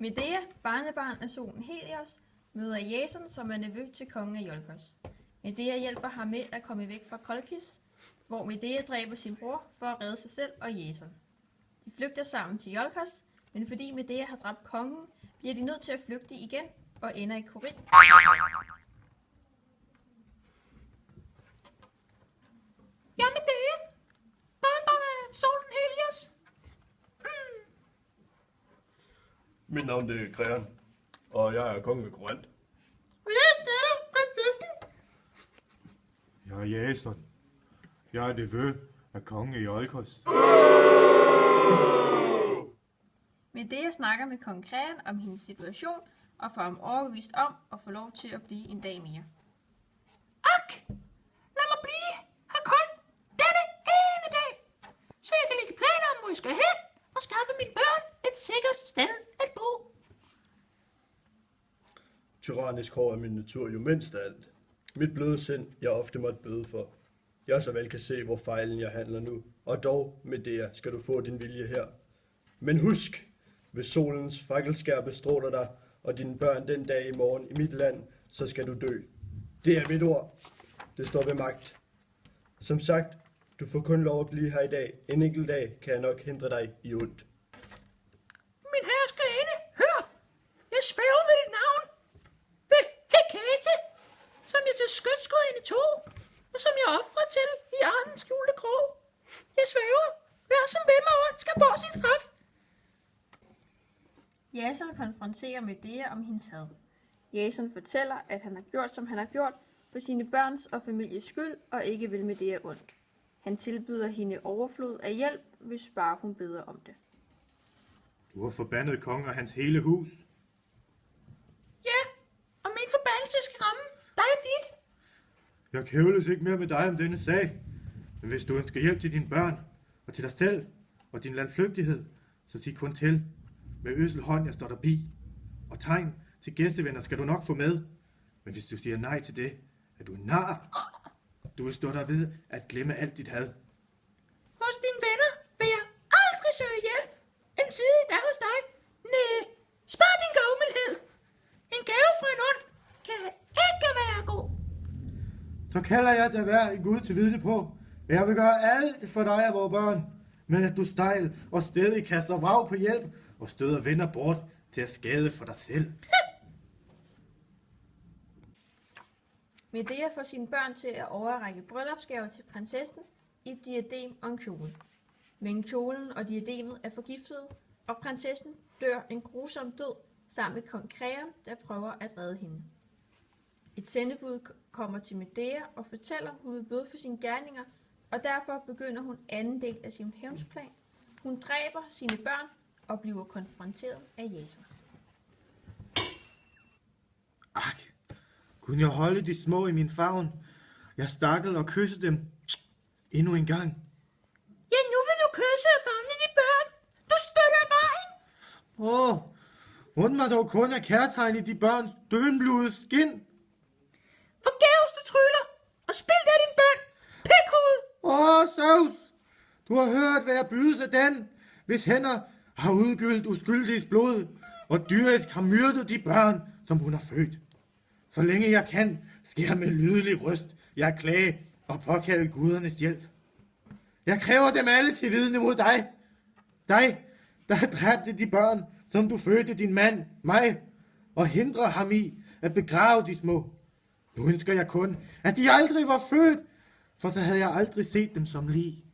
Medea, barnebarn af solen Helios, møder Jason, som er nevø til kongen af Iolkos. Medea hjælper ham med at komme væk fra Kolkis, hvor Medea dræber sin bror for at redde sig selv og Jason. De flygter sammen til Iolkos, men fordi Medea har dræbt kongen, bliver de nødt til at flygte igen og ender i Korinth. Jeg er Medea, barnebarn af solen Helios. Mit navn det er Kreon, og jeg er konge af Korinth. Og jeg er datter, prinsessen. Jeg er Jason. Jeg er nevø af kongen i Iolkos. Medea snakker med kong Kreon om hendes situation og får ham overbevist om at få lov til at blive en dag mere. Ak, lad mig blive her kun denne ene dag, så jeg kan lægge planer om, hvor jeg skal hen og skaffe mine børn et sikkert sted at bo. Tyrannisk hård er min natur jo mindst af alt. Mit bløde sind, jeg ofte måtte bøde for. Jeg så vel kan se, hvor fejlen jeg handler nu. Og dog, Medea, skal du få din vilje her. Men husk, hvis solens fakkelskær bestråler dig, og dine børn den dag i morgen i mit land, så skal du dø. Det er mit ord. Det står ved magt. Som sagt, du får kun lov at blive her i dag. En enkelt dag kan jeg nok hindre dig i ondt. Min herskerinde, hør! Jeg svæver ved dit navn. Ved Hekate, som jeg til skytsgudinde tog, og som jeg offrer til i armens skjulte krog. Jeg svæver. Hver som ved mig ondt skal få sin straf. Jason konfronterer Medea om hendes had. Jason fortæller, at han har gjort, som han har gjort, for sine børns og families skyld, og ikke vil Medea ondt. Han tilbyder hende overflod af hjælp, hvis bare hun beder om det. Du har forbandet kongen og hans hele hus. Ja, og min forbandelse skal ramme dig og dit. Jeg kævles ikke mere med dig om denne sag. Men hvis du ønsker hjælp til dine børn, og til dig selv, og din landflygtighed, så sig kun til. Med ødsel hånd, jeg står der bi. Og tegn til gæstevenner skal du nok få med. Men hvis du siger nej til det, er du en nar. Du vil stå der ved at glemme alt dit had. Hos dine venner vil jeg aldrig søge hjælp. En side der hos dig. Næh, spar din gavmildhed. En gave fra en ond kan ikke være god. Så kalder jeg dig hver en Gud til vidne på, at jeg vil gøre alt for dig og vores børn. Men at du stejl og stedig kaster vrag på hjælp og støder venner bort til at skade for dig selv. Medea får sine børn til at overrække bryllupsgaver til prinsessen i et diadem og en kjole. Men kjolen og diademet er forgiftede, og prinsessen dør en grusom død sammen med kong Kreon, der prøver at redde hende. Et sendebud kommer til Medea og fortæller, at hun vil bøde for sine gerninger, og derfor begynder hun anden del af sin hævnsplan. Hun dræber sine børn og bliver konfronteret af Jason. Ak, kunne jeg holde de små i min favn? Jeg stakkel og kysse dem endnu en gang. Ja, nu vil du kysse og famle de børn. Du støtter vejen. Und mig dog kun af kærtegn i de børns døgnblodede skin. Forgæves du tryller, og spil der din bøn. Pikhoved. Saus! Du har hørt, hvad jeg bydes af den, hvis hænder har udgyldt uskyldiges blod, og dyrisk har myrdet de børn, som hun har født. Så længe jeg kan, skal jeg med lydelig røst, jeg klage og påkalde gudernes hjælp. Jeg kræver dem alle til vidne mod dig. Dig, der har dræbt de børn, som du fødte din mand, mig, og hindrer ham i at begrave de små. Nu ønsker jeg kun, at de aldrig var født, for så havde jeg aldrig set dem som lig.